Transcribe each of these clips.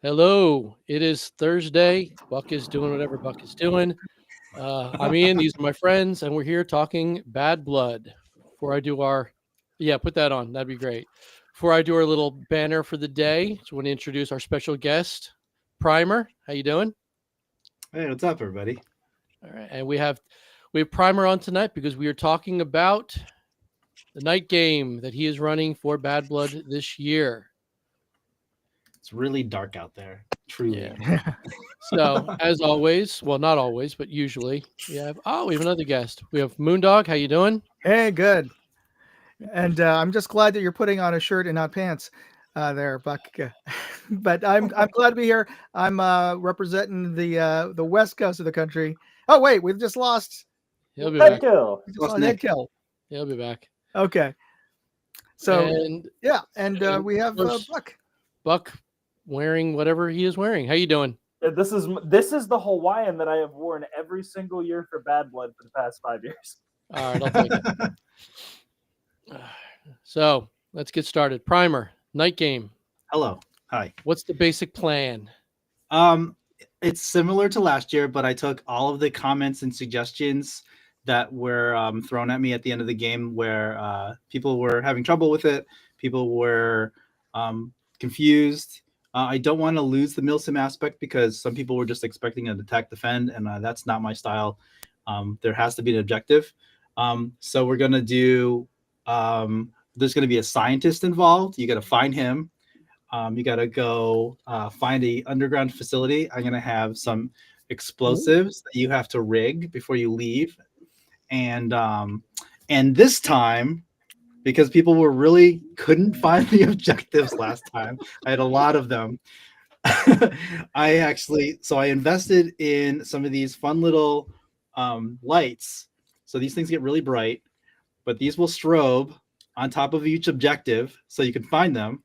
Hello. It is Thursday. Buck is doing whatever Buck is doing. I'm Ian. These are my friends, and we're here talking Bad Blood. Before I do yeah, put that on. That'd be great. Before I do our little banner for the day, just want to introduce our special guest, Primer. How you doing? Hey, what's up, everybody? All right, and we have Primer on tonight because we are talking about the night game that he is running for Bad Blood this year. It's really dark out there, truly. Yeah. So as always, well, not always, but usually we have another guest. We have Moondog. How you doing? Hey, good. And I'm just glad that you're putting on a shirt and not pants, there, Buck. But I'm glad to be here. I'm representing the west coast of the country. Oh wait, we've just lost. He'll be Head back. kill. We just Lost lost Nick. Head Kill. He'll be back. Okay. So And yeah, and we have of course- Buck. Buck wearing whatever he is wearing. How you doing? This is the Hawaiian that I have worn every single year for Bad Blood for the past 5 years. All right, I'll take it. So let's get started. Primer, night game. Hello. Hi. What's the basic plan? It's similar to last year, but I took all of the comments and suggestions that were thrown at me at the end of the game where people were having trouble with it. People were confused. I don't want to lose the milsim aspect because some people were just expecting an attack defend, and that's not my style. There has to be an objective. So we're going to do, there's going to be a scientist involved. You got to find him. You got to go find a underground facility. I'm going to have some explosives that you have to rig before you leave. And this time, because people really couldn't find the objectives last time, I had a lot of them. I invested in some of these fun little lights. So these things get really bright, but these will strobe on top of each objective so you can find them,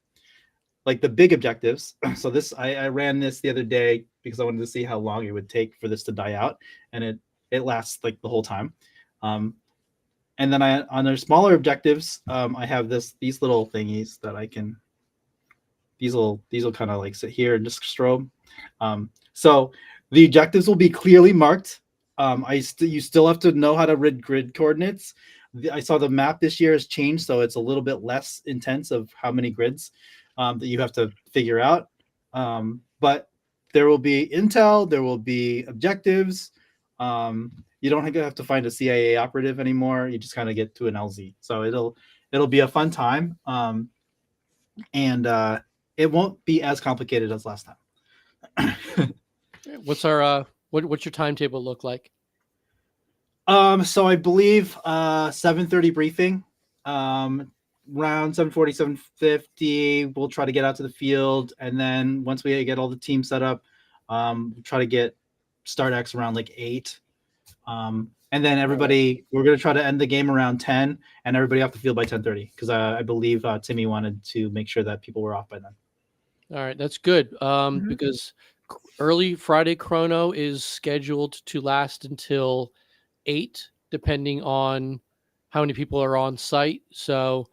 like the big objectives. So I ran this the other day because I wanted to see how long it would take for this to die out, and it lasts like the whole time. And then on their smaller objectives, I have these little thingies that I can. These will kind of like sit here and just strobe. So the objectives will be clearly marked. You still have to know how to read grid coordinates. I saw the map this year has changed, so it's a little bit less intense of how many grids that you have to figure out. But there will be intel, there will be objectives. You don't have to find a CIA operative anymore. You just kind of get to an LZ. So it'll be a fun time, and it won't be as complicated as last time. What's what's your timetable look like? So I believe 7:30 briefing. Around 7:40, 7:50, we'll try to get out to the field, and then once we get all the teams set up, we'll try to get start X around like 8. And then we're going to try to end the game around 10 and everybody off the field by 10:30 because I believe Timmy wanted to make sure that people were off by then. All right, that's good. Because early Friday chrono is scheduled to last until 8, depending on how many people are on site. So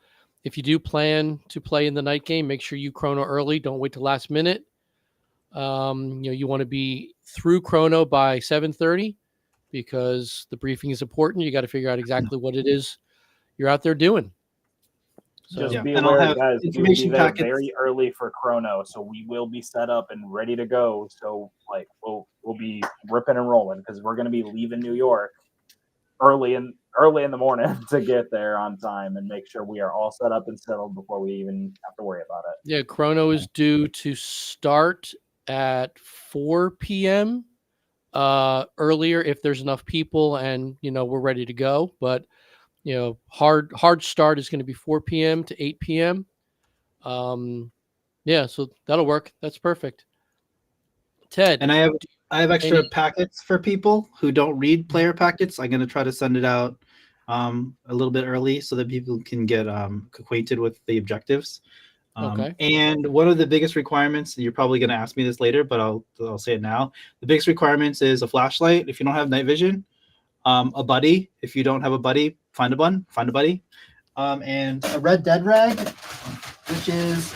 if you do plan to play in the night game, make sure you chrono early. Don't wait till last minute. You want to be through chrono by 7:30 because the briefing is important. You got to figure out exactly what it is you're out there doing. So, Just be And I'll aware, have guys. We'll be information there packets. very early for chrono, so we will be set up and ready to go. So we'll be ripping and rolling because we're going to be leaving New York early in the morning to get there on time and make sure we are all set up and settled before we even have to worry about it. yeah, chrono is due to start at 4 p.m. Earlier if there's enough people and we're ready to go. But hard start is going to be 4 p.m. to 8 p.m. Yeah, so that'll work. That's perfect. Ted, And I have extra Any- packets for people who don't read player packets. I'm going to try to send it out a little bit early so that people can get acquainted with the objectives. Okay. And one of the biggest requirements, and you're probably going to ask me this later, but I'll say it now. The biggest requirements is a flashlight if you don't have night vision, a buddy. If you don't have a buddy, find a buddy, and a red dead rag, which is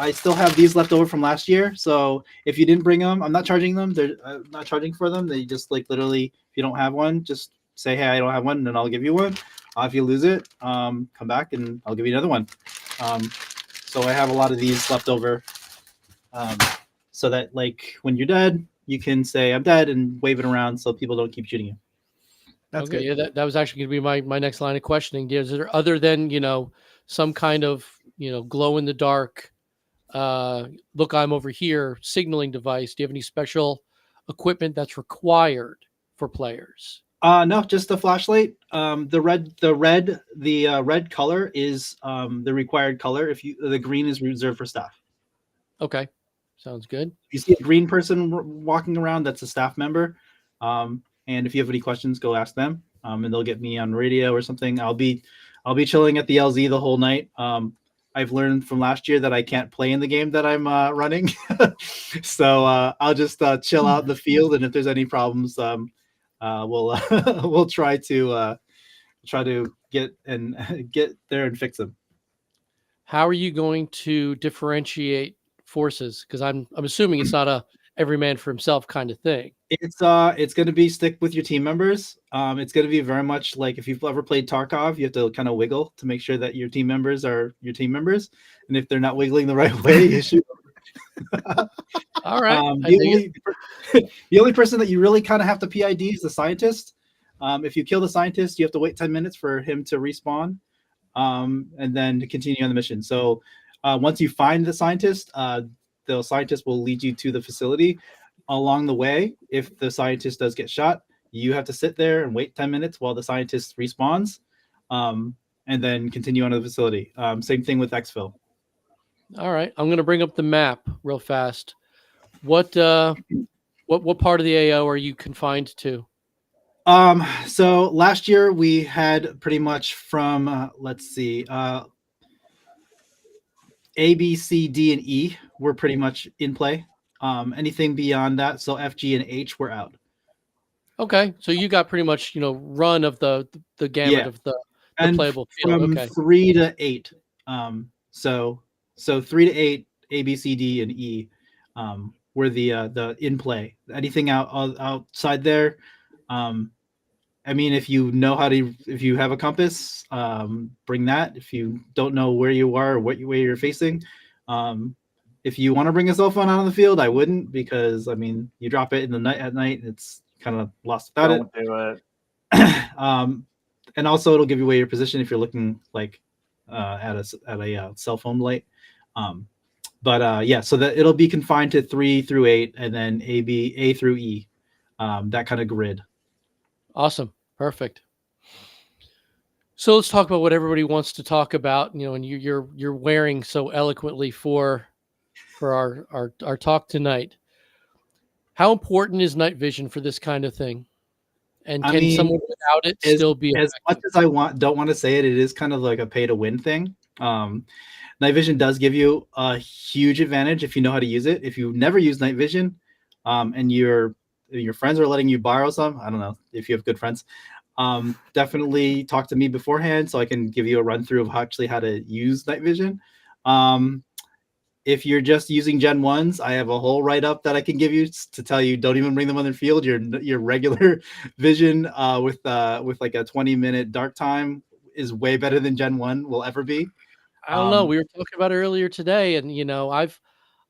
I still have these left over from last year. So if you didn't bring them, I'm not charging them. They're not charging for them. They just like literally, if you don't have one, just say, hey, I don't have one, and then I'll give you one. If you lose it, come back and I'll give you another one. So I have a lot of these left over, so that like when you're dead, you can say I'm dead and wave it around so people don't keep shooting you. That's Okay, good. yeah, that was actually going to be my next line of questioning. Is there, other than some kind of glow in the dark, look, I'm over here signaling device? Do you have any special equipment that's required for players? No, just the flashlight. The red color is the required color. The green is reserved for staff. Okay, sounds good. If you see a green person walking around, that's a staff member. And if you have any questions, go ask them, and they'll get me on radio or something. I'll be chilling at the LZ the whole night. I've learned from last year that I can't play in the game that I'm running, so I'll just chill out in the field. And if there's any problems, we'll we'll try to get there and fix them. How are you going to differentiate forces? Because I'm assuming it's not a every man for himself kind of thing. It's going to be stick with your team members. It's going to be very much like if you've ever played Tarkov, you have to kind of wiggle to make sure that your team members are your team members, and if they're not wiggling the right way, you shoot. All right. The only person that you really kind of have to PID is the scientist. If you kill the scientist, you have to wait 10 minutes for him to respawn, and then to continue on the mission. So once you find the scientist will lead you to the facility. Along the way, if the scientist does get shot, you have to sit there and wait 10 minutes while the scientist respawns, and then continue on to the facility. Same thing with exfil. All right, I'm going to bring up the map real fast. What part of the AO are you confined to? So last year we had pretty much from let's see, A, B, C, D, and E were pretty much in play. Anything beyond that, so F, G, and H were out. Okay, so you got pretty much run of the gamut of the playable field. From Okay, 3 to 8. So 3 to 8, A, B, C, D, and E were the in play. Anything outside there, I mean, if you have a compass, bring that. If you don't know where you are or what way you're facing, if you want to bring a cell phone out on the field, I wouldn't, because I mean, you drop it in the night at night, it's kind of lost without Don't it. do it. And also it'll give you away your position if you're looking like at a cell phone light. So that it'll be confined to 3 through 8, and then A through E, that kind of grid. awesome, perfect. So let's talk about what everybody wants to talk about. And you're wearing so eloquently for our talk tonight. How important is night vision for this kind of thing? And can someone without it still be as effective? much as I don't want to say it, it is kind of like a pay to win thing. Night vision does give you a huge advantage if you know how to use it. If you never use night vision, and your friends are letting you borrow some, I don't know if you have good friends, definitely talk to me beforehand so I can give you a run through of how to use night vision. If you're just using Gen 1s, I have a whole write-up that I can give you to tell you don't even bring them on the field. Your regular vision with like a 20-minute dark time is way better than Gen 1 will ever be. I don't know. We were talking about it earlier today, and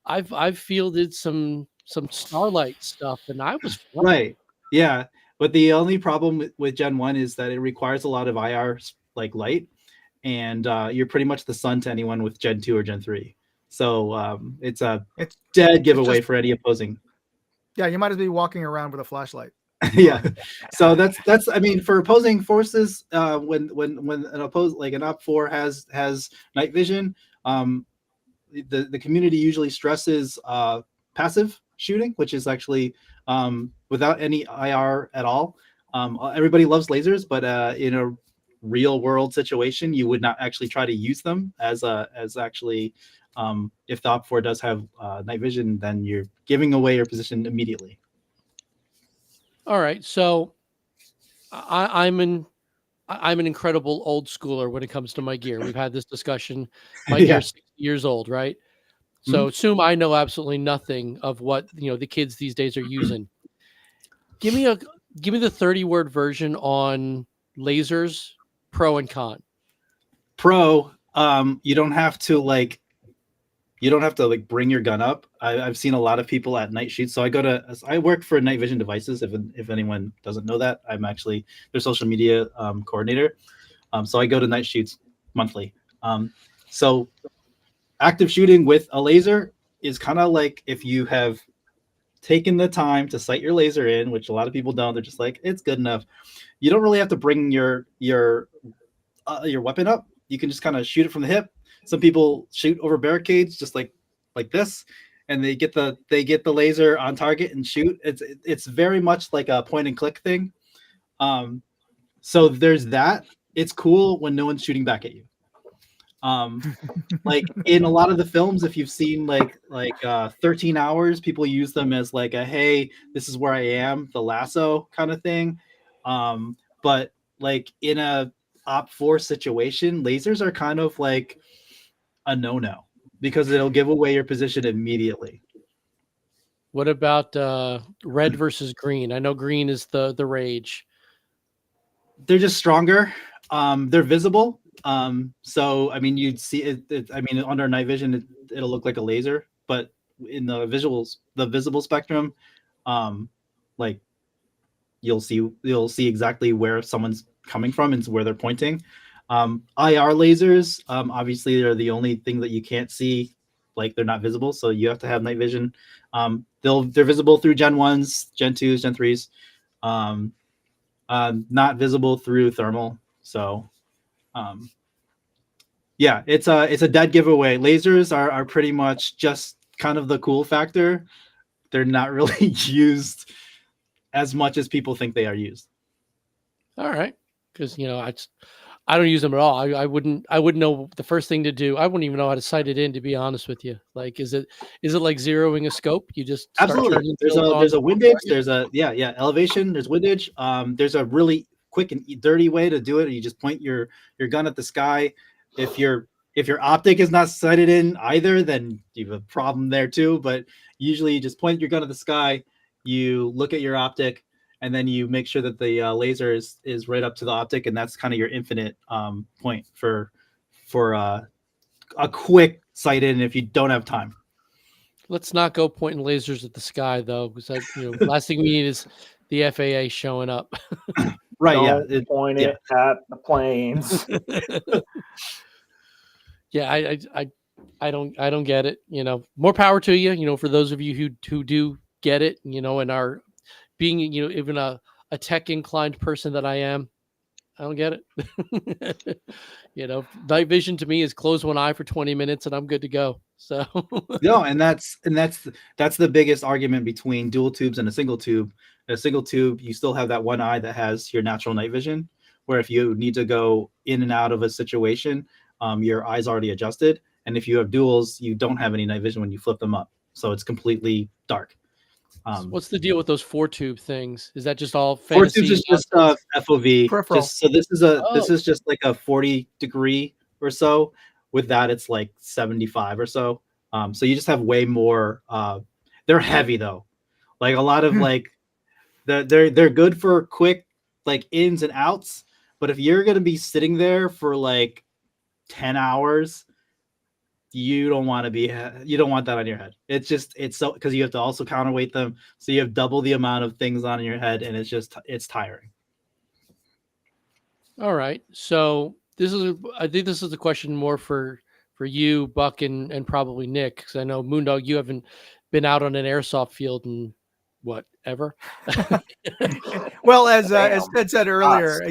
I've fielded some Starlight stuff, and I was fine. Right. Yeah, but the only problem with Gen 1 is that it requires a lot of IR like light, and you're pretty much the sun to anyone with Gen 2 or Gen 3. So it's a dead giveaway for any opposing. Yeah, you might as well be walking around with a flashlight. Yeah. So that's I mean, for opposing forces, when an op 4 has night vision, the community usually stresses passive shooting, which is actually without any IR at all. Everybody loves lasers, but in a real world situation, you would not actually try to use them as actually. If the op 4 does have night vision, then you're giving away your position immediately. All right, so I'm an incredible old schooler when it comes to my gear. We've had this discussion. My gear is 60 years old, right? So assume I know absolutely nothing of what the kids these days are using. Give me the 30-word version on lasers, pro and con. Pro, you don't have to like bring your gun up. I've seen a lot of people at night shoots. So I work for Night Vision Devices. If anyone doesn't know that, I'm actually their social media coordinator. So I go to night shoots monthly. So active shooting with a laser is kind of like if you have taken the time to sight your laser in, which a lot of people don't. They're just like, it's good enough. You don't really have to bring your weapon up. You can just kind of shoot it from the hip. Some people shoot over barricades just like this, and they get the laser on target and shoot. It's very much like a point and click thing. So there's that. It's cool when no one's shooting back at you. Like in a lot of the films, if you've seen like 13 Hours, people use them as like a, hey, this is where I am, the lasso kind of thing. But like in a Op 4 situation, lasers are kind of like a no-no because it'll give away your position immediately. What about red versus green? I know green is the rage. They're just stronger. They're visible. So I mean, you'd see it. I mean, under night vision, it'll look like a laser, but in the visible spectrum, like you'll see exactly where someone's coming from and where they're pointing. IR lasers, obviously, they're the only thing that you can't see. Like they're not visible, so you have to have night vision. They're visible through Gen 1s, Gen 2s, Gen 3s. Not visible through thermal. So, yeah, it's a dead giveaway. Lasers are pretty much just kind of the cool factor. They're not really used as much as people think they are used. All right, because I don't use them at all. I wouldn't know the first thing to do. I wouldn't even know how to sight it in, to be honest with you. Like, is it like zeroing a scope? You just start absolutely. There's a windage. There's a elevation. There's windage. There's a really quick and dirty way to do it. You just point your gun at the sky. If your optic is not sighted in either, then you have a problem there too. But usually, you just point your gun at the sky. You look at your optic, and then you make sure that the laser is right up to the optic, and that's kind of your infinite point for a quick sight in if you don't have time. Let's not go pointing lasers at the sky, though, because last thing we need is the FAA showing up. Right? Don't point it at the planes. Yeah, I don't get it. More power to you. For those of you who do get it, and are being even a tech inclined person that I am, I don't get it. Night vision to me is close one eye for 20 minutes and I'm good to go. So no, and that's the biggest argument between dual tubes and a single tube. A single tube, you still have that one eye that has your natural night vision, where if you need to go in and out of a situation, your eye's already adjusted. And if you have duals, you don't have any night vision when you flip them up. So it's completely dark. What's the deal with those 4-tube things? Is that just all fantasy? 4 tubes is just FOV. Peripheral. So this is just like a 40 degree or so. With that, it's like 75 or so. So you just have way more. They're heavy though. Like a lot of like they're good for quick like ins and outs. But if you're gonna be sitting there for like 10 hours, you don't want that on your head. It's so because you have to also counterweight them, so you have double the amount of things on your head, and it's tiring. All right, so I think this is a question more for you, Buck, and probably Nick, because I know Moondog, you haven't been out on an airsoft field in whatever. Well, as Ted said earlier,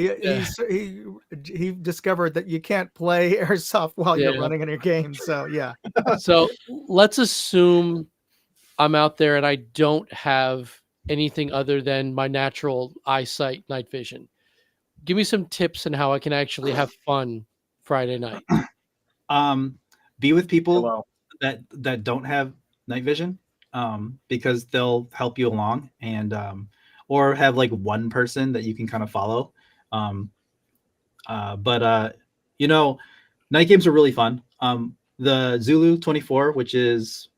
he discovered that you can't play airsoft while you're running in your game. So yeah. So let's assume I'm out there and I don't have anything other than my natural eyesight, night vision. Give me some tips on how I can actually have fun Friday night. Be with people that don't have night vision, because they'll help you along, and or have like one person that you can kind of follow. But night games are really fun. the Zulu 24, which is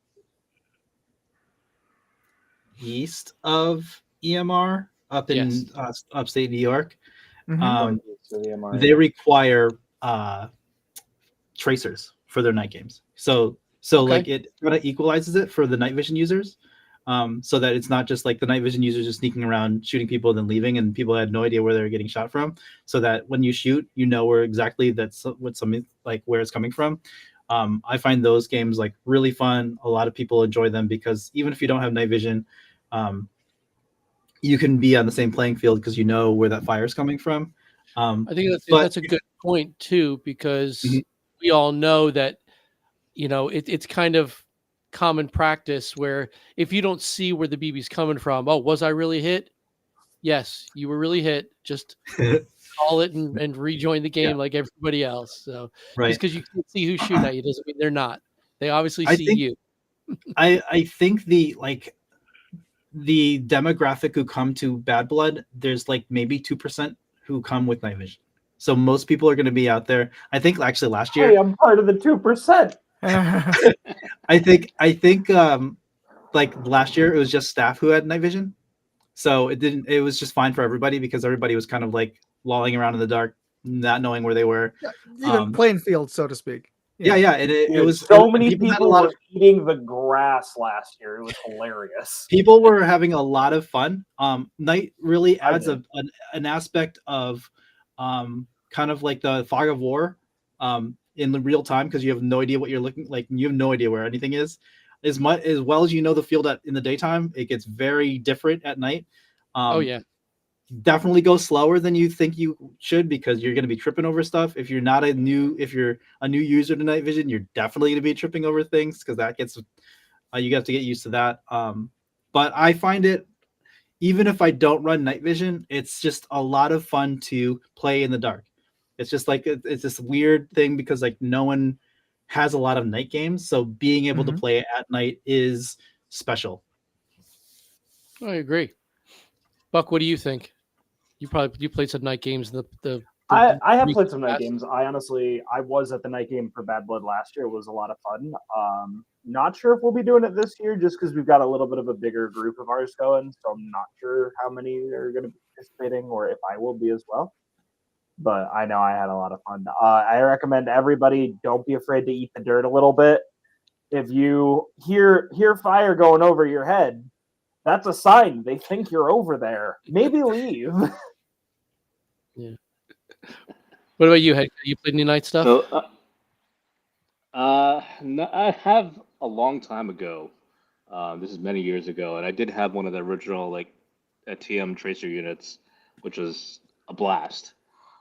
east of EMR up in upstate New York. Mhm. They require tracers for their night games. So Okay. like it kind of equalizes it for the night vision users. So that it's not just like the night vision users just sneaking around shooting people and then leaving, and people had no idea where they were getting shot from. So that when you shoot, you know where exactly that's what something like where it's coming from. I find those games like really fun. A lot of people enjoy them because even if you don't have night vision, you can be on the same playing field because you know where that fire is coming from. I think But that's a good point too, because Mhm. we all know that, you know, it's kind of common practice where if you don't see where the BB's coming from, oh, was I really hit? Yes, you were really hit. Just call it and rejoin the Yeah. game like everybody else. So just right. because you can't see who's shooting at you doesn't mean they're not. They obviously I see think you. I think the demographic who come to Bad Blood, there's like maybe 2% who come with night vision. So most people are going to be out there. I think actually last year, Hey, I'm part of the 2%. I think like last year it was just staff who had night vision. So it was just fine for everybody because everybody was kind of like lolling around in the dark, not knowing where they were. Even playing field, so to speak. Yeah, and it Dude, was so many people had a people lot were of eating the grass last year. It was hilarious. people were having a lot of fun. Night really I adds did. an aspect of kind of like the fog of war in the real time because you have no idea what you're looking like. You have no idea where anything is. As much as well as you know the field in the daytime, it gets very different at night. Oh yeah. Definitely go slower than you think you should because you're going to be tripping over stuff. If you're a new user to night vision, you're definitely going to be tripping over things because that gets you have to get used to that. But I find it, even if I don't run night vision, it's just a lot of fun to play in the dark. It's just like it's this weird thing because like no one has a lot of night games, so being able to Mhm. play it at night is special. I agree. Buck, what do you think? You played some night games in the I have played recent some night past. games. I was at the night game for Bad Blood last year. It was a lot of fun. Not sure if we'll be doing it this year just because we've got a little bit of a bigger group of ours going. So I'm not sure how many are going to be participating or if I will be as well. But I know I had a lot of fun. I recommend everybody don't be afraid to eat the dirt a little bit. If you hear fire going over your head, that's a sign they think you're over there. Maybe leave. Yeah. What about you, Hank? You played any night stuff? So, no, I have a long time ago. This is many years ago, and I did have one of the original like TM tracer units, which was a blast.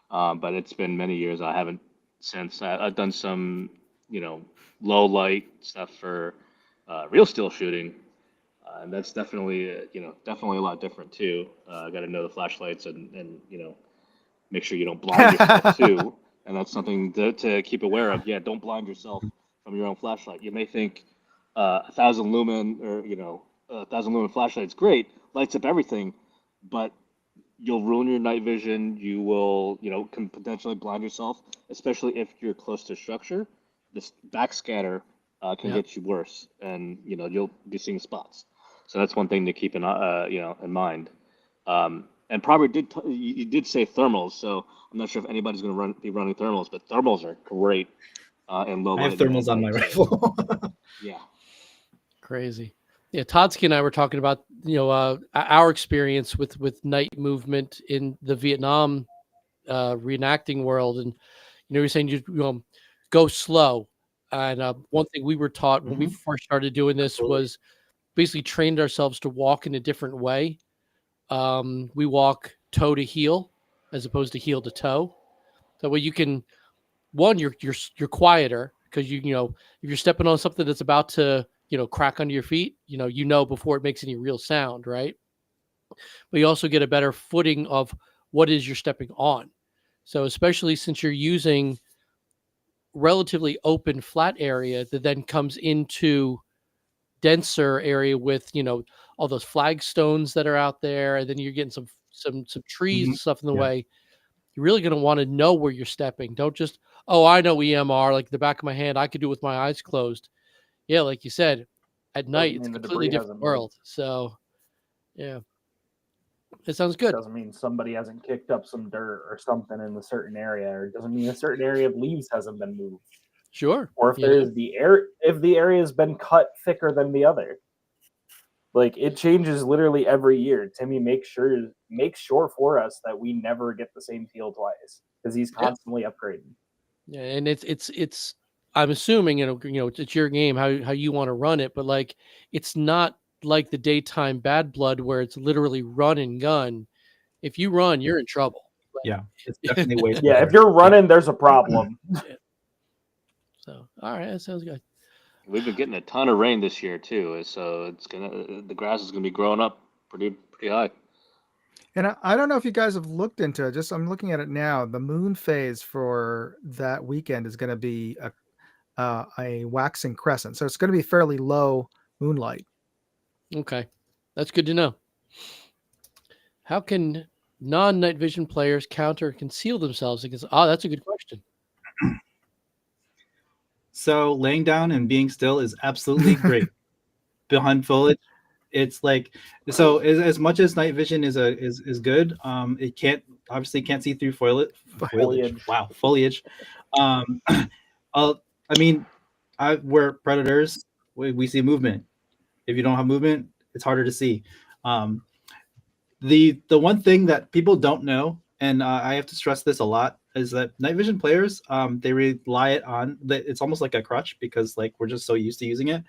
But it's been many years. I haven't since. I've done some, low light stuff for real steel shooting, and that's definitely, definitely a lot different too. Got to know the flashlights and make sure you don't blind yourself too. And that's something to keep aware of. Yeah, don't blind yourself from your own flashlight. You may think 1,000 lumen or 1,000 lumen flashlight's great, lights up everything, but you'll ruin your night vision. You will, can potentially blind yourself, especially if you're close to structure. This backscatter can Yeah. get you worse, and you'll be seeing spots. So that's one thing to keep in mind. And probably you did say thermals, so I'm not sure if anybody's going to be running thermals, but thermals are great in low I have light thermals on and my night. rifle. Yeah. Crazy. Yeah, Todsky and I were talking about our experience with night movement in the Vietnam reenacting world, and you're saying you go slow. And one thing we were taught when we Mhm. first started doing this Absolutely. was basically trained ourselves to walk in a different way. We walk toe to heel as opposed to heel to toe. That way you can you're quieter because if you're stepping on something that's about to crack under your feet, before it makes any real sound, right? But you also get a better footing of what is you're stepping on. So especially since you're using relatively open flat area that then comes into denser area with all those flagstones that are out there, and then you're getting some trees Mhm. and stuff in the Yeah. way. You're really going to want to know where you're stepping. Don't just, oh, I know EMR like the back of my hand. I could do it with my eyes closed. Yeah, like you said, at night it's a mean the completely debris different hasn't moved. world. So, yeah, it sounds good. Doesn't mean somebody hasn't kicked up some dirt or something in a certain area, or it doesn't mean a certain area of leaves hasn't been moved. Sure. Or if you know? there's if the area has been cut thicker than the other. Like it changes literally every year. Timmy makes sure for us that we never get the same field twice because he's constantly upgrading. Yeah, and it's. I'm assuming it's your game how you want to run it, but like it's not like the daytime Bad Blood where it's literally run and gun. If you run, you're in trouble. Yeah, it's definitely way Yeah, smoother. if you're running, there's a problem. So, all right, that sounds good. We've been getting a ton of rain this year too, so the grass is gonna be growing up pretty high. And I don't know if you guys have looked into it. Just I'm looking at it now. The moon phase for that weekend is going to be a waxing crescent, so it's going to be fairly low moonlight. Okay, that's good to know. How can non-night vision players counter or conceal themselves against? Oh, that's a good question. So laying down and being still is absolutely great. Behind foliage, it's like so. As much as night vision is good, it obviously can't see through foliage. Wow, foliage. I mean, we're predators. We see movement. If you don't have movement, it's harder to see. The one thing that people don't know, and I have to stress this a lot, is that night vision players, they rely on that. It's almost like a crutch because like we're just so used to using it.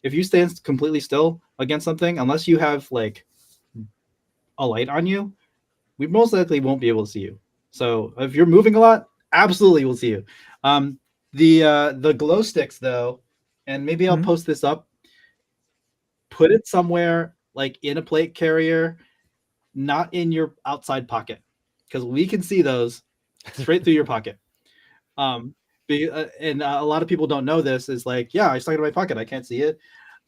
If you stand completely still against something, unless you have like a light on you, we most likely won't be able to see you. So if you're moving a lot, absolutely we'll see you. The glow sticks though, and maybe I'll post this up. Put it somewhere like in a plate carrier, not in your outside pocket, because we can see those straight through your pocket. And a lot of people don't know this. Is like, yeah, I stuck it in my pocket. I can't see it.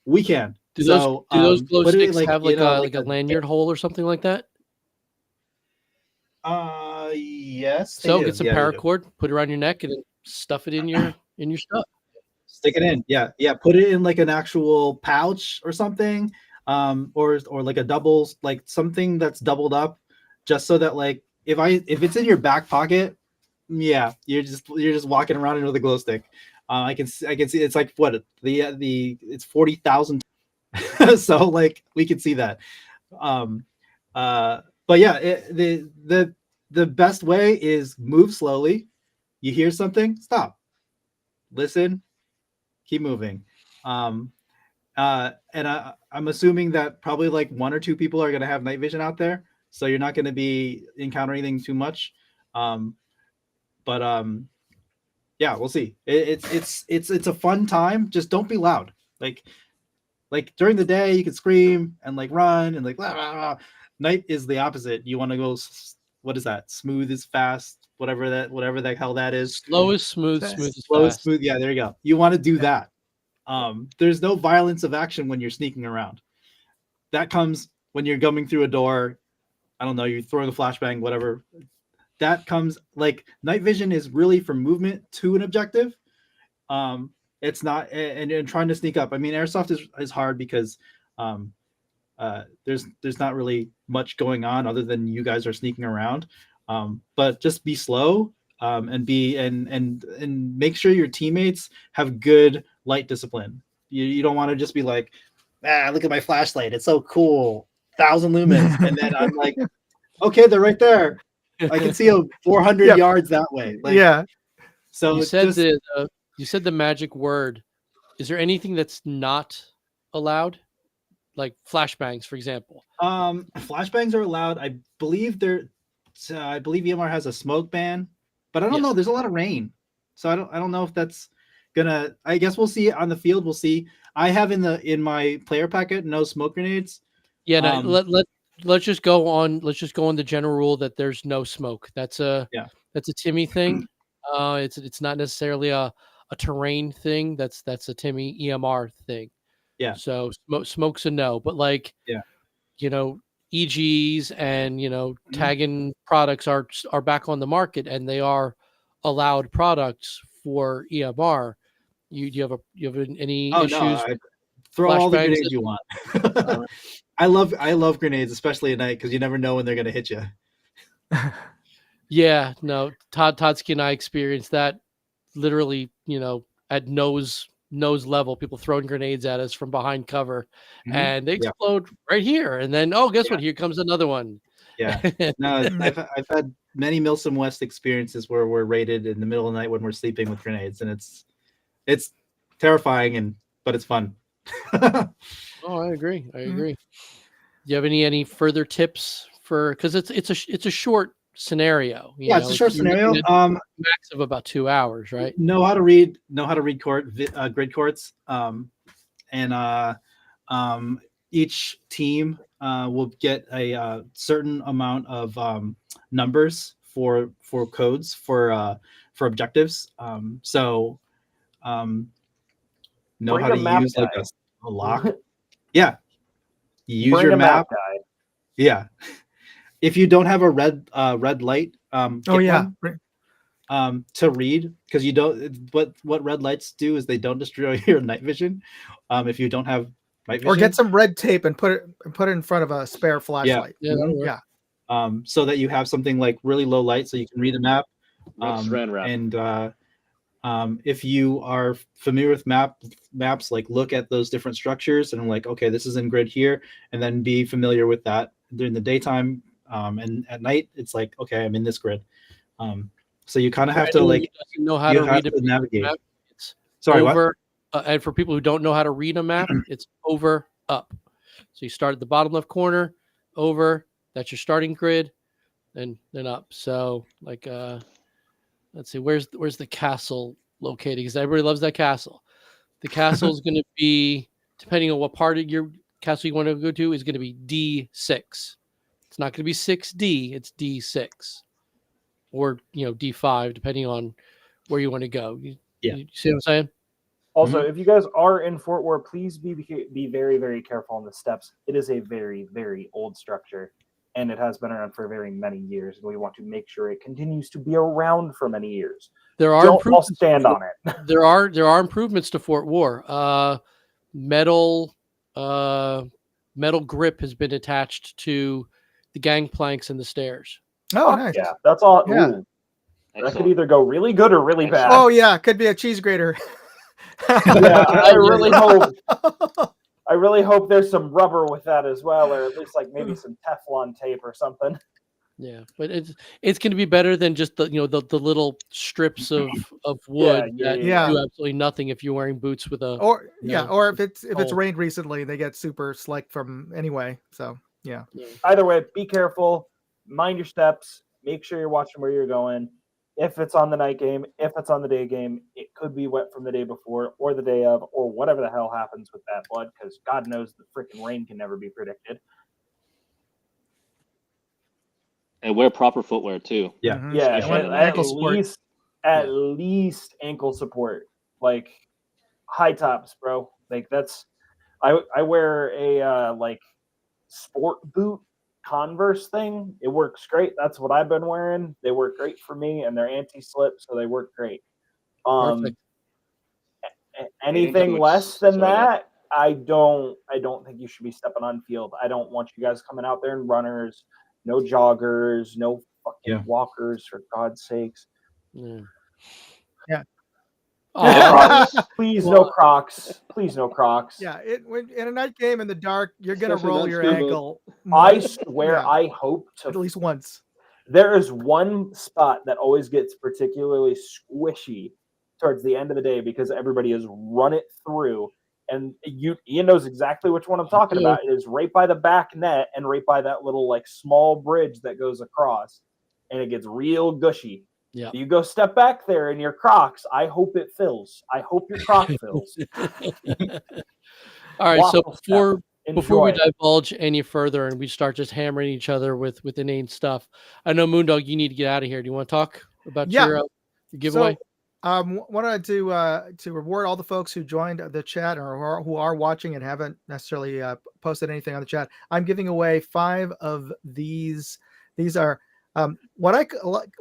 We can. Do those glow sticks have like a lanyard hole or something like that? Yes. So get some paracord, put it around your neck, and then stuff it in your stuff. Stick it in. Yeah. Put it in like an actual pouch or something, or like a double, like something that's doubled up, just so that like if it's in your back pocket, yeah, you're just walking around with a glow stick. I can see it's like what it's 40,000. So like we can see that. But yeah, the best way is move slowly. You hear something, stop, listen, keep moving. And I'm assuming that probably like one or two people are going to have night vision out there, so you're not going to be encountering anything too much. Yeah, we'll see. It's a fun time. Just don't be loud. Like during the day, you can scream and like run and like blah, blah, blah. Night is the opposite. You want to go. What is that? Smooth is fast. Whatever the hell that is. Slow is smooth. Smooth is slow fast. is smooth. Yeah, there you go. You want to do that. There's no violence of action when you're sneaking around. That comes when you're coming through a door. I don't know. You're throwing a flashbang, whatever. That comes like night vision is really for movement to an objective. It's not and trying to sneak up. I mean, airsoft is hard because there's not really much going on other than you guys are sneaking around. But just be slow and make sure your teammates have good light discipline. You don't want to just be like, look at my flashlight, it's so cool, 1,000 lumens, and then I'm like, okay, they're right there. I can see 400 yards that way. Like, yeah. So you said the magic word. Is there anything that's not allowed? Like flashbangs, for example. Flashbangs are allowed. I believe EMR has a smoke ban, but I don't know. There's a lot of rain, so I don't know if that's gonna. I guess we'll see on the field. We'll see. I have in my player packet no smoke grenades. Yeah, let's just go on. Let's just go on the general rule that there's no smoke. That's a Timmy thing. It's not necessarily a terrain thing. That's a Timmy EMR thing. Yeah. So smoke's a no, but like, EGs and tagging products are back on the market, and they are allowed products for EMR. Do you have any Oh issues? no, throw all the flashbangs grenades you want. I love grenades, especially at night, because you never know when they're gonna hit you. Yeah, no, Todsky and I experienced that literally, at nose level, people throwing grenades at us from behind cover, and they Yeah. explode right here. And then, oh, guess what? Here comes another one. Yeah. No, I've had many Milsom West experiences where we're raided in the middle of the night when we're sleeping with grenades, and it's terrifying, but it's fun. Oh, I agree. I agree. Do you have any further tips for, because it's a short scenario? Yeah, it's a short you're looking scenario. at max of about 2 hours, right? Know how to read grid courts, and each team will get a certain amount of numbers for codes for objectives. So know Bring how a to map use like guide. a lock. Yeah, you use Bring your a map. guide. Yeah, if you don't have a red light, get one. To read, because you don't, what red lights do is they don't destroy your night vision if you don't have night vision, or get some red tape and put it in front of a spare flashlight. Yeah, Yeah. So that you have something like really low light so you can read a map. Saran wrap. And if you are familiar with maps, like look at those different structures and like, okay, this is in grid here, and then be familiar with that during the daytime, and at night it's like, okay, I'm in this grid. So you kind of have to know how to read a navigate. map. It's Sorry, over, and for people who don't know how to read a map, it's over, up. So you start at the bottom left corner, over. That's your starting grid, and then up. So let's see, where's the castle located? Because everybody loves that castle. The castle is going to be, depending on what part of your castle you want to go to, is going to be D6. It's not going to be 6D. It's D6. Or D5, depending on where you want to go. You see what I'm saying? Also, if you guys are in Fort Worth, please be very, very careful on the steps. It is a very, very old structure, and it has been around for very many years. And we want to make sure it continues to be around for many years. There are Don't all stand on it. There are improvements to Fort War. Metal grip has been attached to the gangplanks and the stairs. Oh, nice. Yeah, that's all. Yeah. Ooh, that could either go really good or really bad. Oh yeah, could be a cheese grater. Yeah, I really hope there's some rubber with that as well, or at least like maybe some Teflon tape or something. Yeah, but it's going to be better than just the the little strips of wood that do absolutely nothing if you're wearing boots with a or if it's rained recently, they get super slick from anyway. So yeah. Either way, be careful, mind your steps, make sure you're watching where you're going. If it's on the night game, if it's on the day game, it could be wet from the day before or the day of, or whatever the hell happens with that blood, because God knows the freaking rain can never be predicted. And wear proper footwear too. Yeah. Mm-hmm. Yeah, Ankle support. At least ankle support, like high tops, bro. Like that's, I wear a like sport boot Converse thing. It works great. That's what I've been wearing. They work great for me, and they're anti-slip, so they work great. Perfect. Anything less than that, I don't think you should be stepping on field. I don't want you guys coming out there in runners, no joggers, no fucking walkers, for God's sakes. Yeah. Please, no Crocs. Please, no Crocs. Yeah, in a night game in the dark, you're gonna roll your ankle. I swear, I hope to at least once. There is one spot that always gets particularly squishy towards the end of the day because everybody has run it through, and Ian knows exactly which one I'm talking about. It is right by the back net and right by that little like small bridge that goes across, and it gets real gushy. Yeah. You go step back there in your Crocs. I hope it fills. I hope your Croc fills. All right. So before we Enjoy. divulge any further and we start just hammering each other with inane stuff, I know Moondog, you need to get out of here. Do you want to talk about your giveaway? So, wanted to reward all the folks who joined the chat or who are watching and haven't necessarily posted anything on the chat. I'm giving away 5 of these. These are what I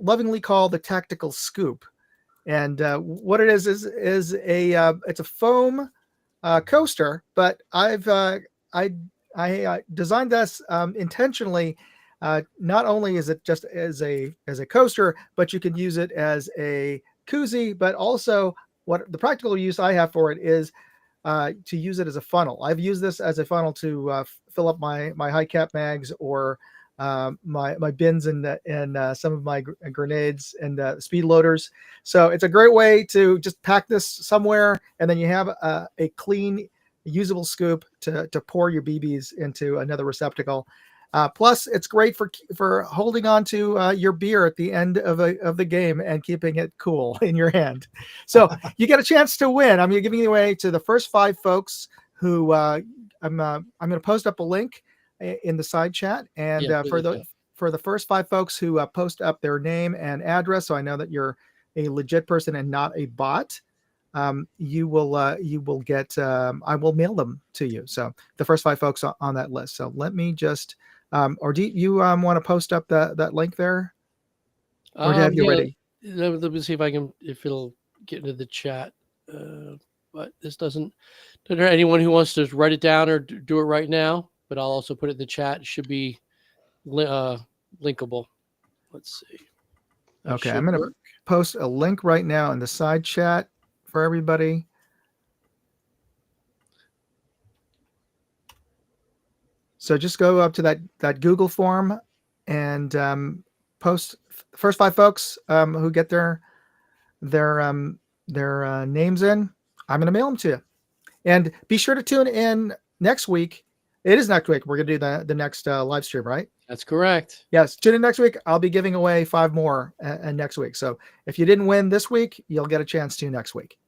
lovingly call the tactical scoop. And what it is a it's a foam coaster, but I designed this intentionally. Not only is it just as a coaster, but you can use it as a koozie. But also, what the practical use I have for it is to use it as a funnel. I've used this as a funnel to fill up my high cap mags or my bins and some of my grenades and speed loaders. So it's a great way to just pack this somewhere, and then you have a clean, usable scoop to pour your BBs into another receptacle. Plus, it's great for holding on to your beer at the end of the game and keeping it cool in your hand. So you get a chance to win. I'm giving it away to the first 5 folks who I'm going to post up a link in the side chat, and for the first 5 folks who post up their name and address, so I know that you're a legit person and not a bot. You will get. I will mail them to you. So the first 5 folks on that list. So let me just. Or do you want to post up that link there? Or have you ready? Let me see if it'll get into the chat. But this doesn't hurt anyone who wants to write it down or do it right now. But I'll also put it in the chat. It should be linkable. Let's see. Okay, I'm going to post a link right now in the side chat for everybody. So just go up to that Google form and post the first 5 folks who get their names in. I'm going to mail them to you. And be sure to tune in next week. It is next week. We're going to do the next live stream, right? That's correct. Yes. Tune in next week. I'll be giving away 5 more next week. So if you didn't win this week, you'll get a chance to next week.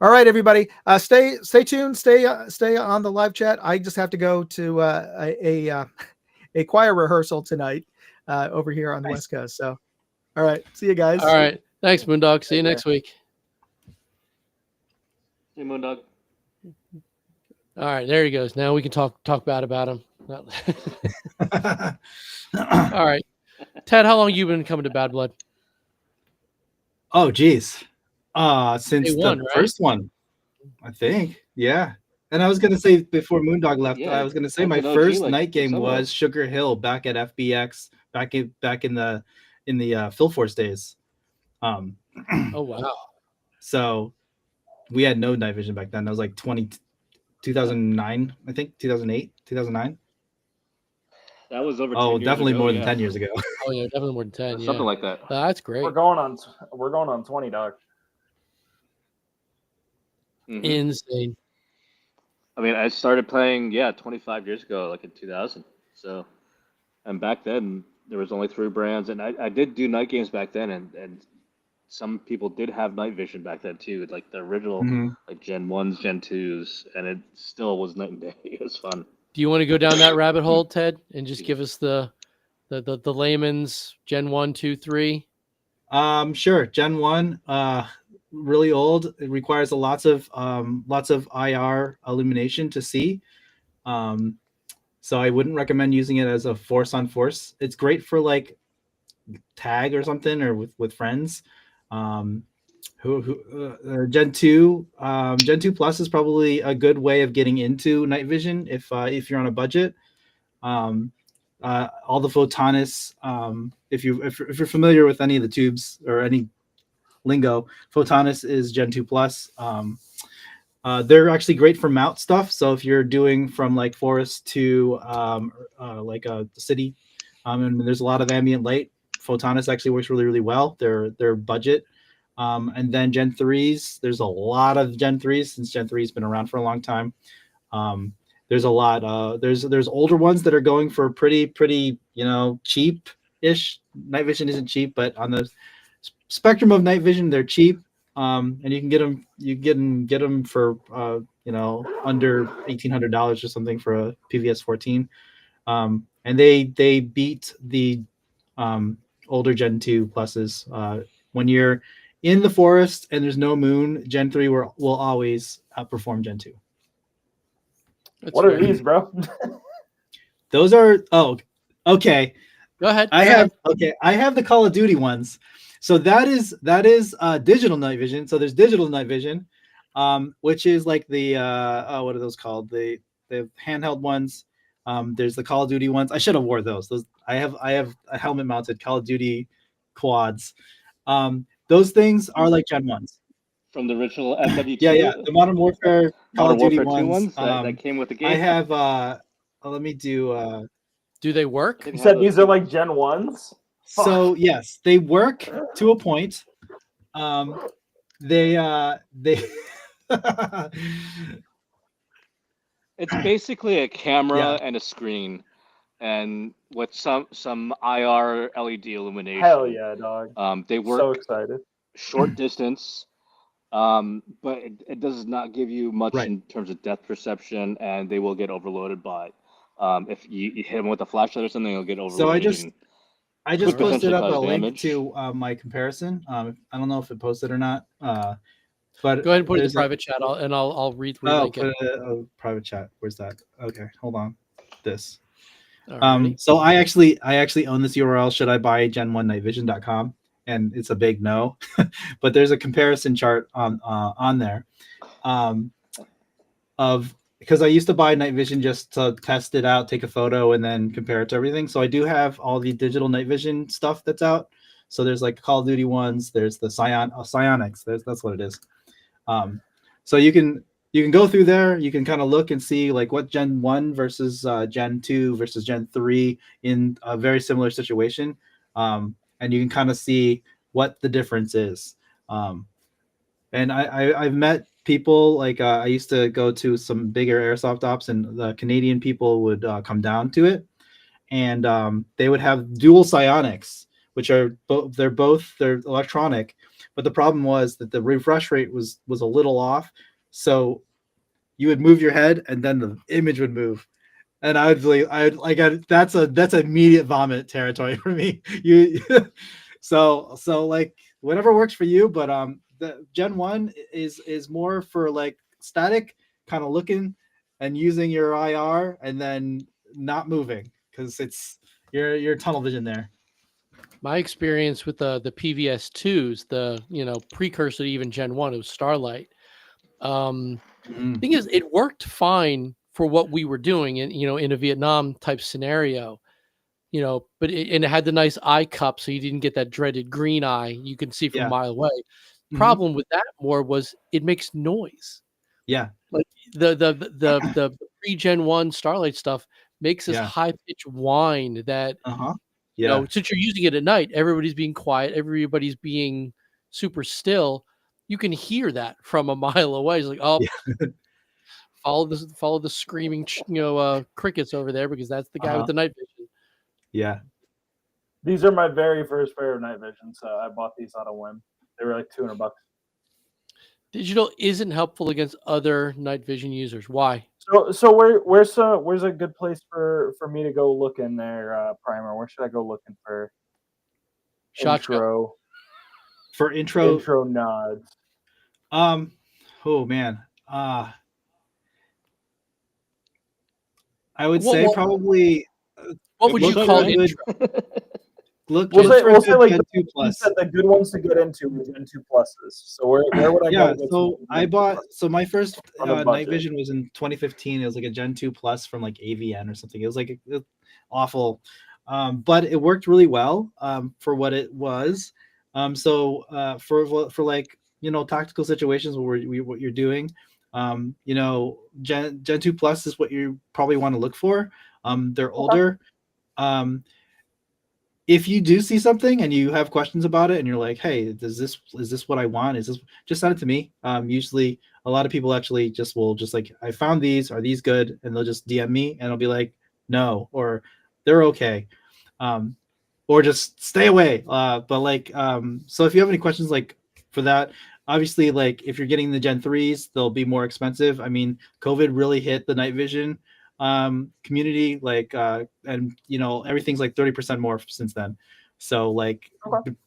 All right, everybody. Stay tuned. Stay on the live chat. I just have to go to a choir rehearsal tonight over here on the West Coast. So, all right. See you guys. All right. Thanks, Moondog. See you next week. Hey, Moondog. All right, there he goes. Now we can talk bad about him. All right, Ted, how long you been coming to Bad Blood? Oh, geez. Since the first right? one, I think. Yeah. And I was gonna say before Moondog left, I was gonna say my first night game was Sugar Hill back at FBX, back in the Phil Force days. Oh wow. So we had no night vision back then. That was like 2009, I think, 2008, 2009. That was over 10 Oh, years definitely ago, more than 10 years ago. Oh yeah, definitely more than 10. Something like that. That's great. We're going on 20, dog. Mm-hmm. Insane. I mean, I started playing 25 years ago, like in 2000. So, and back then there was only 3 brands, and I did do night games back then, and some people did have night vision back then too, like the original like Gen 1s, Gen 2s, and it still was night and day. It was fun. Do you want to go down that rabbit hole, Ted, and just give us the layman's Gen 1, 2, 3? Sure. Gen 1, really old. It requires lots of IR illumination to see. So I wouldn't recommend using it as a force on force. It's great for like tag or something, or with friends. Gen 2 Plus is probably a good way of getting into night vision if you're on a budget. All the Photonis, if you're familiar with any of the tubes or any lingo, Photonis is Gen 2 Plus. They're actually great for mount stuff. So if you're doing from like forest to like a city, and there's a lot of ambient light, Photonis actually works really, really well. They're budget. And then Gen 3s, there's a lot of Gen 3s since Gen 3 has been around for a long time. There's a lot. There's older ones that are going for pretty cheap-ish. Night vision isn't cheap, but on the spectrum of night vision, they're cheap. And you can get them. You get them for under $1,800 or something for a PVS 14. And they beat the older Gen 2 pluses. When you're in the forest and there's no moon, Gen 3 will always outperform Gen 2. What are these, bro? Those are okay. Go ahead. I go have ahead. I have the Call of Duty ones. So that is digital night vision. So there's digital night vision, which is like the what are those called? The handheld ones. There's the Call of Duty ones. I should have wore those. Those I have a helmet mounted Call of Duty quads. Those things are like Gen ones. From the original MW2, Yeah. The Modern Warfare Call Modern of Duty Warfare 2 ones. ones that came with the game. I have let me do Do they I work? think You I have said those these are too. like Gen 1s? so yes, they work to a point. They It's basically a camera Yeah. and a screen, and with some IR LED illumination. Hell yeah, dog. They work So excited. short distance, but it does not give you much Right. in terms of depth perception, and they will get overloaded by. If you hit them with a flashlight or something, they'll get overloaded. So I just could posted potentially up a cause link damage. to my comparison. I don't know if it posted or not. But Go ahead and put it in the there's private chat, I'll relink put it. a private chat. Where's that? Okay, hold on. This. Alrighty. So I actually own this URL. Should I buy gen1nightvision.com? And it's a big no. But there's a comparison chart on there. Of because I used to buy night vision just to test it out, take a photo, and then compare it to everything. So I do have all the digital night vision stuff that's out. So there's like Call of Duty ones. There's the Psionics. That's what it is. So you can go through there. You can kind of look and see like what Gen 1 versus Gen 2 versus Gen 3 in a very similar situation. And you can kind of see what the difference is. And I've met people like I used to go to some bigger airsoft ops, and the Canadian people would come down to it, and they would have dual psionics, which are they're electronic, but the problem was that the refresh rate was a little off, so you would move your head and then the image would move. And that's immediate vomit territory for me. So like whatever works for you, but the Gen 1 is more for like static kind of looking and using your IR and then not moving because it's your tunnel vision there. My experience with the PVS2s, the precursor to even Gen 1, it was Starlight. Thing is, it worked fine for what we were doing in a Vietnam type scenario, but it had the nice eye cup, so you didn't get that dreaded green eye you can see from a mile away. Problem with that more was it makes noise. Yeah. Like the pre-Gen 1 Starlight stuff makes this high pitched whine that since you're using it at night, everybody's being quiet, everybody's being super still. You can hear that from a mile away. It's like, follow the screaming, crickets over there because that's the guy with the night vision. Yeah. These are my very first pair of night vision, so I bought these on a whim. They were like $200. Digital isn't helpful against other night vision users. Why? So where's a good place for me to go look in there, Primer? Where should I go looking for intro? For intro nods. Oh man. I would say probably. What would you call intro? Look we'll say like Gen 2 Plus. The good ones to get into were Gen 2 Pluses. So where would I go? So my first night vision was in 2015. It was like a Gen 2 Plus from like AVN or something. It was like awful, but it worked really well for what it was. So for like tactical situations where what you're doing, Gen 2 Plus is what you probably want to look for. They're older. If you do see something and you have questions about it and you're like, hey, is this what I want? Just send it to me. Usually a lot of people actually will like, I found these, are these good? And they'll just DM me and I'll be like, no, or they're okay. Or just stay away. But like, so if you have any questions like for that, obviously like if you're getting the Gen 3s, they'll be more expensive. I mean, COVID really hit the night vision community, like and everything's like 30% more since then. So like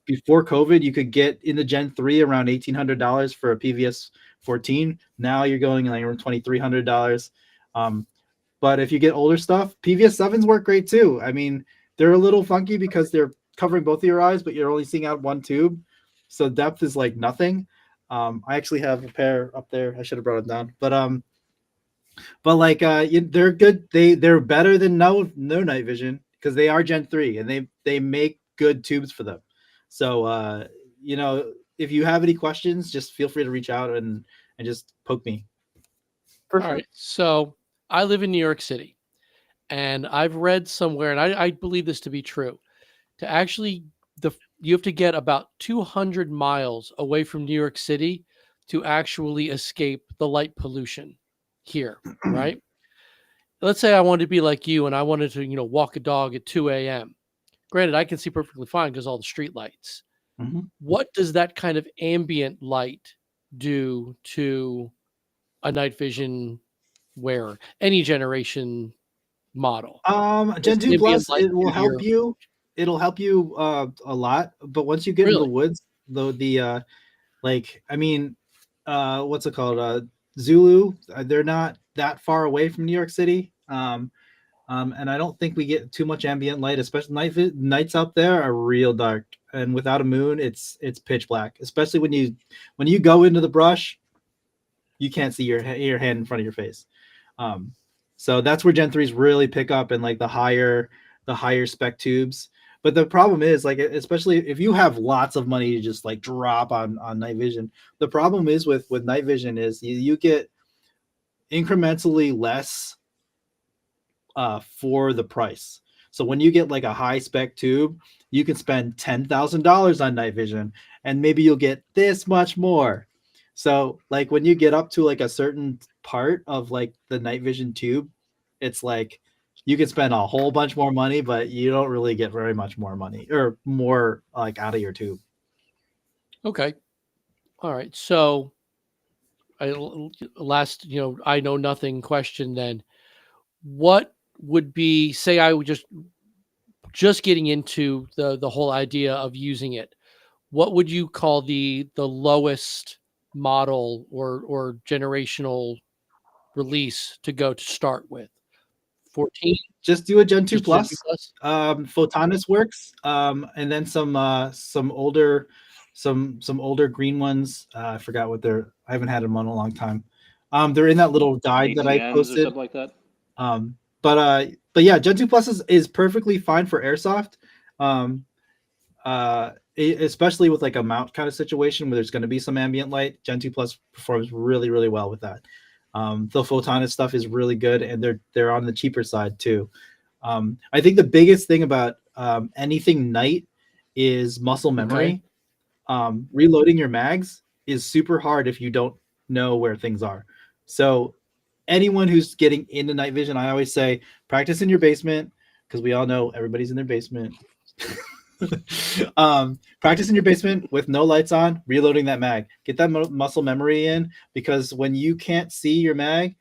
before COVID, you could get in the Gen 3 around $1,800 for a PVS 14. Now you're going like around $2,300. But if you get older stuff, PVS 7s work great too. I mean, they're a little funky because they're covering both of your eyes, but you're only seeing out one tube, so depth is like nothing. I actually have a pair up there. I should have brought it down, but like they're good. They're better than no night vision because they are Gen 3 and they make good tubes for them. So you know, if you have any questions, just feel free to reach out and just poke me. For All sure. right. So I live in New York City, and I've read somewhere, and I believe this to be true. To actually, you have to get about 200 miles away from New York City to actually escape the light pollution here, right? Let's say I wanted to be like you, and I wanted to, walk a dog at 2 a.m. Granted, I can see perfectly fine because all the street lights. Mm-hmm. What does that kind of ambient light do to a night vision wearer, any generation model? Gen Does 2 ambient Plus, light it will do help your you. It'll help you a lot, but once you get into the really? woods, the like I mean, what's it called? Zulu. They're not that far away from New York City. And I don't think we get too much ambient light, especially nights out there are real dark, and without a moon, it's pitch black. Especially when you go into the brush, you can't see your hand in front of your face. Um, so that's where Gen 3s really pick up, and like the higher spec tubes. But the problem is, like, especially if you have lots of money to just like drop on night vision, the problem is with night vision is you get incrementally less for the price. So when you get like a high spec tube, you can spend $10,000 on night vision, and maybe you'll get this much more. So like when you get up to like a certain part of like the night vision tube, it's like you can spend a whole bunch more money, but you don't really get very much more money or more like out of your tube. Okay. All right. So last, I know nothing question then. What would be, say I would just getting into the whole idea of using it, what would you call the lowest model or generational release to go to start with? 14? Just do a Gen 2 Just Gen 2 Plus. Plus? Photonus works. And then some older green ones. I forgot what they're. I haven't had them on a long time. They're in that little guide that I ATMs or posted. something like that. But yeah, Gen 2 Plus is perfectly fine for airsoft. Especially with like a mount kind of situation where there's going to be some ambient light. Gen 2 Plus performs really, really well with that. The Photonus stuff is really good, and they're on the cheaper side too. I think the biggest thing about anything night is muscle memory. Okay. Reloading your mags is super hard if you don't know where things are. So anyone who's getting into night vision, I always say practice in your basement, because we all know everybody's in their basement. Practice in your basement with no lights on, reloading that mag. Get that muscle memory in, because when you can't see your mag,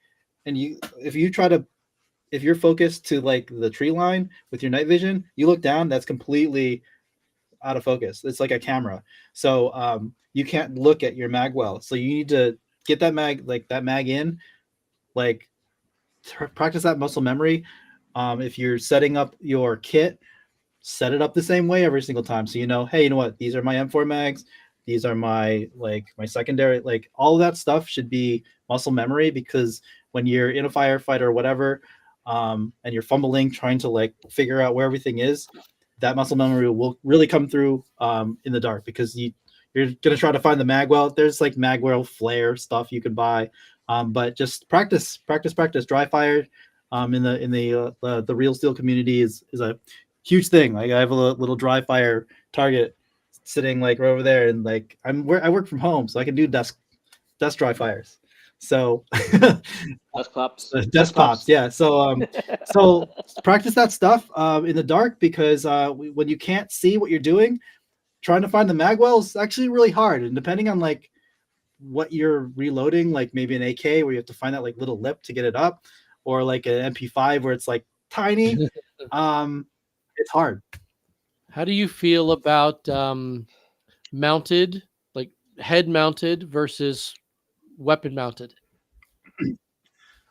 and if you're focused to like the tree line with your night vision, you look down, that's completely out of focus. It's like a camera. So you can't look at your mag well. So you need to get that mag in, like practice that muscle memory. If you're setting up your kit, set it up the same way every single time. So hey, you know what? These are my M4 mags. These are my secondary, like all of that stuff should be muscle memory, because when you're in a firefight or whatever, and you're fumbling trying to like figure out where everything is, that muscle memory will really come through in the dark, because you're gonna try to find the magwell. There's like magwell flare stuff you could buy, but just practice. Dry fire in the real steel community is a huge thing. Like I have a little dry fire target sitting like right over there, and like I work from home, so I can do desk dry fires. So desktops, yeah. So practice that stuff in the dark, because when you can't see what you're doing, trying to find the magwell is actually really hard. And depending on like what you're reloading, like maybe an AK where you have to find that like little lip to get it up, or like an MP5 where it's like tiny, it's hard. How do you feel about mounted, like head mounted versus weapon mounted?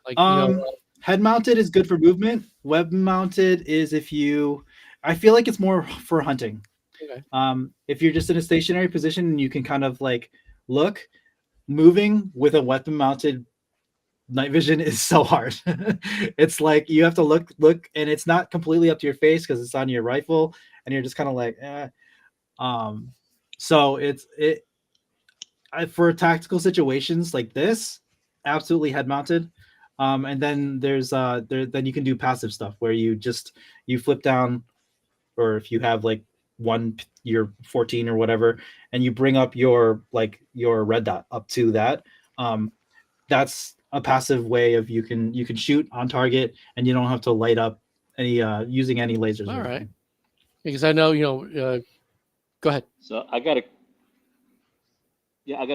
Like, Head mounted is good for movement. Web mounted is if you I feel like it's more for hunting. Okay. If you're just in a stationary position and you can kind of like look, moving with a weapon mounted night vision is so hard. It's like you have to look, and it's not completely up to your face because it's on your rifle, and you're just kind of like, eh. So for tactical situations like this, absolutely head mounted. And then then you can do passive stuff where you flip down, or if you have like you're 14 or whatever, and you bring up your red dot up to that. That's a passive way of you can shoot on target, and you don't have to light up any using any lasers. All or right. anything. Because I know, go ahead. So I got a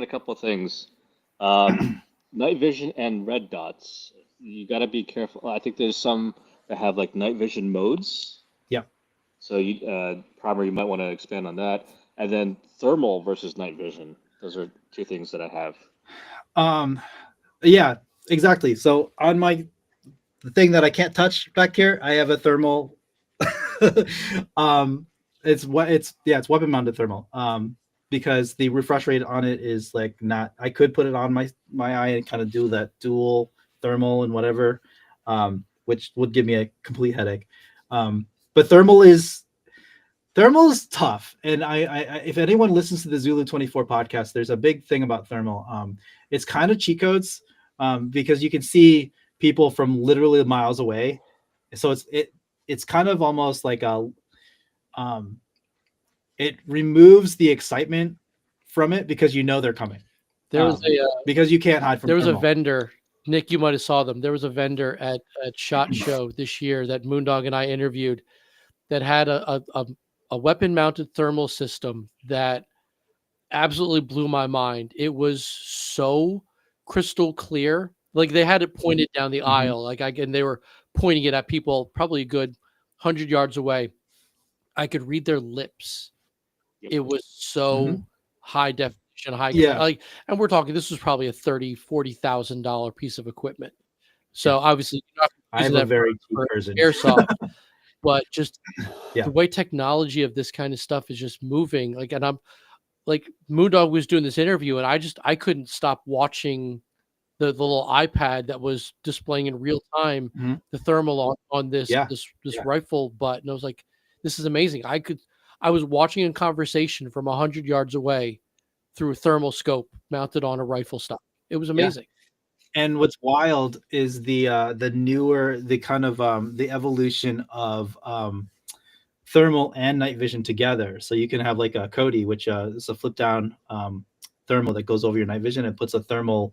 couple of things. Night vision and red dots. You got to be careful. I think there's some that have like night vision modes. Yeah. So probably you might want to expand on that. And then thermal versus night vision. Those are two things that I have. Yeah, exactly. So on the thing that I can't touch back here, I have a thermal. It's weapon mounted thermal. Because the refresh rate on it is like not. I could put it on my eye and kind of do that dual thermal and whatever, which would give me a complete headache. But thermal is tough, and I if anyone listens to the Zulu 24 podcast, there's a big thing about thermal. It's kind of cheat codes, because you can see people from literally miles away, so it's kind of almost like it removes the excitement from it because they're coming. There was because you can't hide from. There was thermal. a vendor, Nick. You might have saw them. There was a vendor at SHOT Show this year that Moondog and I interviewed that had a weapon mounted thermal system that absolutely blew my mind. It was so crystal clear. Like they had it pointed down the aisle. And they were pointing it at people probably a good 100 yards away. I could read their lips. It was so high definition, and we're talking, this was probably a $30,000-$40,000 piece of equipment. So obviously, I'm a very cheap person. Airsoft, but just the way technology of this kind of stuff is just moving. And I'm like, Moondog was doing this interview, and I couldn't stop watching the little iPad that was displaying in real time the thermal on this rifle butt, and I was like, this is amazing. I was watching a conversation from 100 yards away through a thermal scope mounted on a rifle stock. It was amazing. And what's wild is the kind of the evolution of thermal and night vision together. So you can have like a Cody, which is a flip down thermal that goes over your night vision and puts a thermal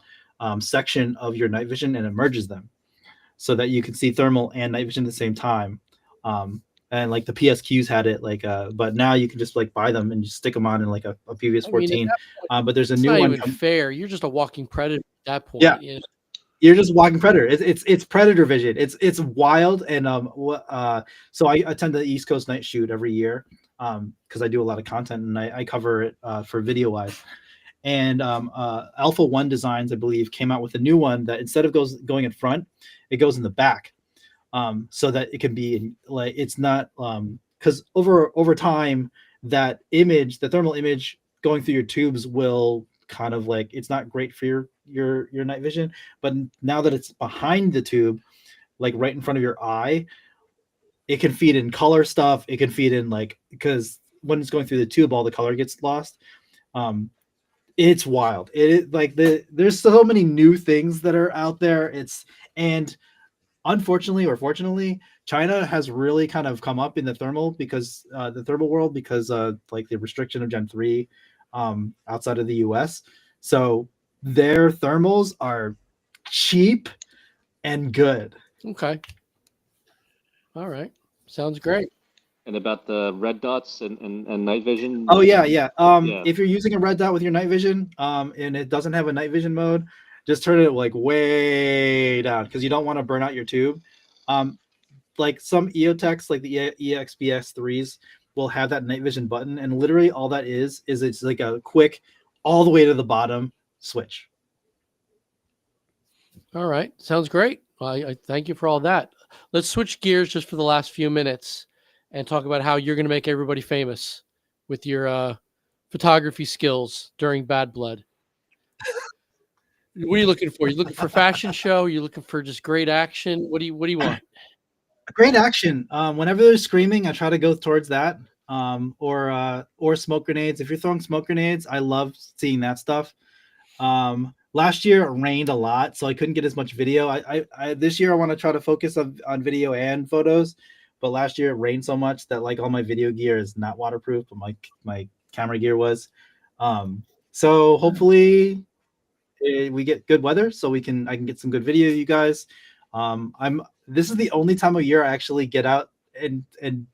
section of your night vision and it merges them, so that you can see thermal and night vision at the same time. And like the PSQs had it, but now you can just like buy them and just stick them on in like a PVS 14. But there's a new one. Not even fair. You're just a walking predator at that point. Yeah. You're just walking predator. It's predator vision. It's wild. And so I attend the East Coast Night Shoot every year because I do a lot of content and I cover it for video wise. And Alpha One Designs, I believe, came out with a new one that instead of going in front, it goes in the back. So that it can be like, it's not because over time that image, the thermal image going through your tubes will kind of like, it's not great for your night vision. But now that it's behind the tube, like right in front of your eye, it can feed in color stuff. It can feed in because when it's going through the tube, all the color gets lost. It's wild. There's so many new things that are out there. And unfortunately or fortunately, China has really kind of come up in the thermal world because like the restriction of Gen 3 outside of the US. So their thermals are cheap and good. Okay. All right. Sounds great. And about the red dots and night vision. Oh yeah. If you're using a red dot with your night vision, and it doesn't have a night vision mode, just turn it like way down because you don't want to burn out your tube. Like some EOTechs, like the EXPS3s, will have that night vision button, and literally all that is it's like a quick, all the way to the bottom switch. All right, sounds great. I thank you for all that. Let's switch gears just for the last few minutes and talk about how you're going to make everybody famous with your photography skills during Bad Blood. What are you looking for? You looking for fashion show? You looking for just great action? What do you want? Great action. Whenever they're screaming, I try to go towards that. Or smoke grenades. If you're throwing smoke grenades, I love seeing that stuff. Last year it rained a lot, so I couldn't get as much video. I this year I want to try to focus on video and photos, but last year it rained so much that like all my video gear is not waterproof, but my camera gear was. So hopefully we get good weather so I can get some good video, you guys. This is the only time of year I actually get out and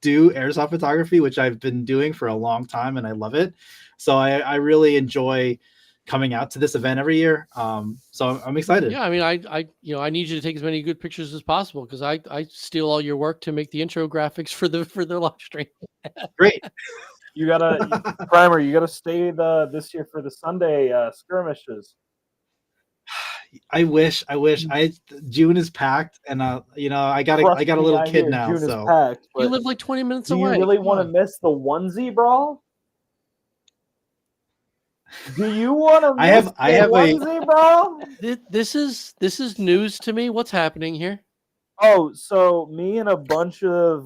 do airsoft photography, which I've been doing for a long time and I love it. So I really enjoy coming out to this event every year. So I'm excited. Yeah, I mean, I need you to take as many good pictures as possible because I steal all your work to make the intro graphics for the live stream. Great. You gotta Primer. You gotta stay this year for the Sunday skirmishes. I wish. June is packed, and I got a little kid now. June so is packed, You live like 20 minutes do away. you really Come want to on. miss the onesie brawl? Do you want to I have onesie brawl? This is news to me. What's happening here? Oh, so me and a bunch of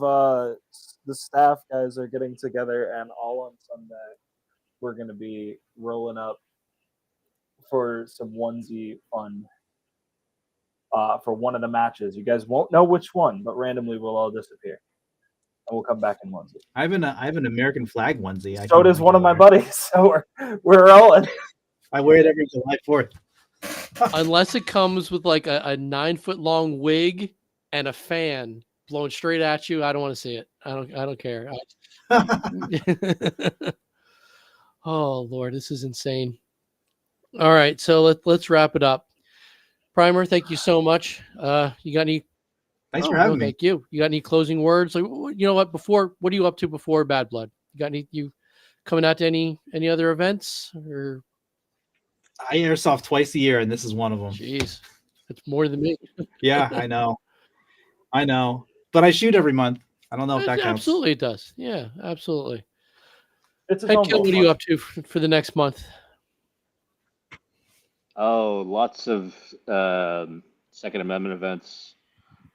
the staff guys are getting together, and all on Sunday we're gonna be rolling up for some onesie fun for one of the matches. You guys won't know which one, but randomly we'll all disappear, and we'll come back in onesie. I have an American flag onesie. So does one of my buddies. So we're rolling. I wear it every July 4th. Unless it comes with like a 9-foot long wig and a fan blowing straight at you, I don't want to see it. I don't care. Oh Lord, this is insane. All right, so let's wrap it up. Primer, thank you so much. You got any? Thanks for having me. Thank you. You got any closing words? Like, you know what? What are you up to before Bad Blood? You got you coming out to any other events? Or I airsoft twice a year, and this is one of them. Jeez, that's more than me. Yeah, I know, but I shoot every month. I don't know if that counts. Absolutely, it does. Yeah, absolutely. It's Hey, Kill, what are you up to for the next month? Oh, lots of Second Amendment events.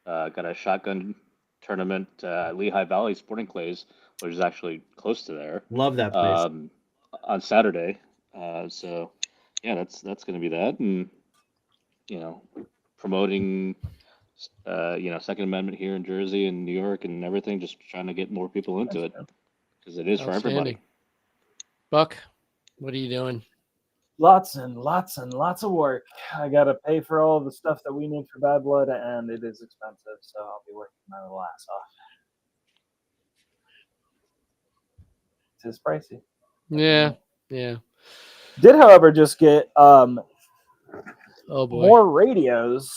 Got a shotgun tournament at Lehigh Valley Sporting Clays, which is actually close to there. Love that place. On Saturday. So yeah, that's going to be that, and promoting Second Amendment here in Jersey and New York and everything. Just trying to get more people into it because it is for everybody. Buck, what are you doing? Lots and lots and lots of work. I gotta pay for all the stuff that we need for Bad Blood, and it is expensive, so I'll be working my little ass off. It's pricey. Yeah. Did, however, just get Oh boy, more radios.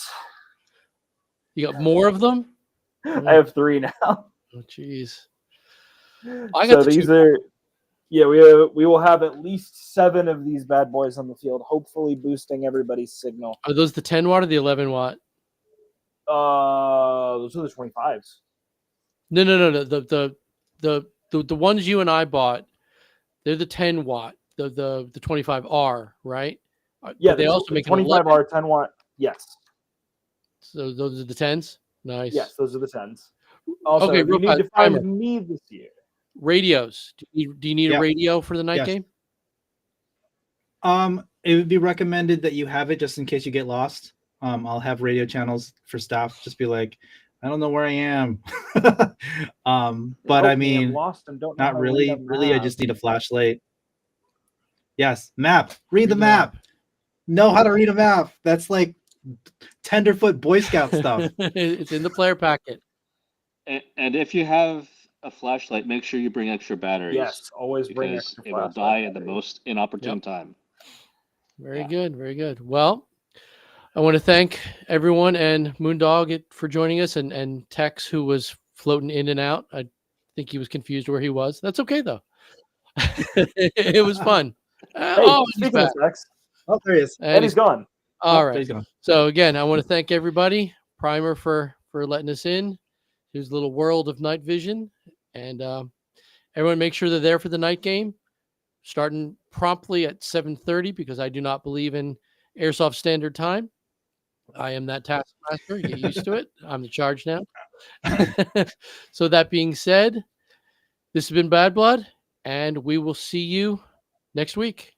You got more of them? I have 3 now. Oh jeez. I got So these two. are. Yeah, we will have at least 7 of these bad boys on the field, hopefully boosting everybody's signal. Are those the 10 watt or the 11 watt? Those are the 25s. No. The ones you and I bought, they're the 10 watt. The 25R, right? Yeah, But they also make 25R 10 watt. Yes. So those are the 10s. Nice. Yes, those are the 10s. Also, Okay, you real need fast, to find timer. me this year. Radios. Do you need a radio for the night Yes. game? It would be recommended that you have it just in case you get lost. I'll have radio channels for staff. Just be like, I don't know where I am. But I mean, lost and don't know not how to really. read a Really, I map. just need a flashlight. Yes, map. Read the map. Know how to read a map. That's like tenderfoot Boy Scout stuff. It's in the player packet. And if you have a flashlight, make sure you bring extra batteries. Yes, always bring because extra it will die at the most inopportune time. Very good. Very good. Well, I want to thank everyone and Moondog for joining us and Tex, who was floating in and out. I think he was confused where he was. That's okay, though. It was fun. Hey, speaking of Tex, oh, there he is. and he's gone. All Oh, right. he's gone. So again, I want to thank everybody. Primer for letting us in. His little world of night vision. And everyone make sure they're there for the night game, starting promptly at 7:30 because I do not believe in Airsoft Standard Time. I am that taskmaster. Get used to it. I'm the charge now. So that being said, this has been Bad Blood, and we will see you next week.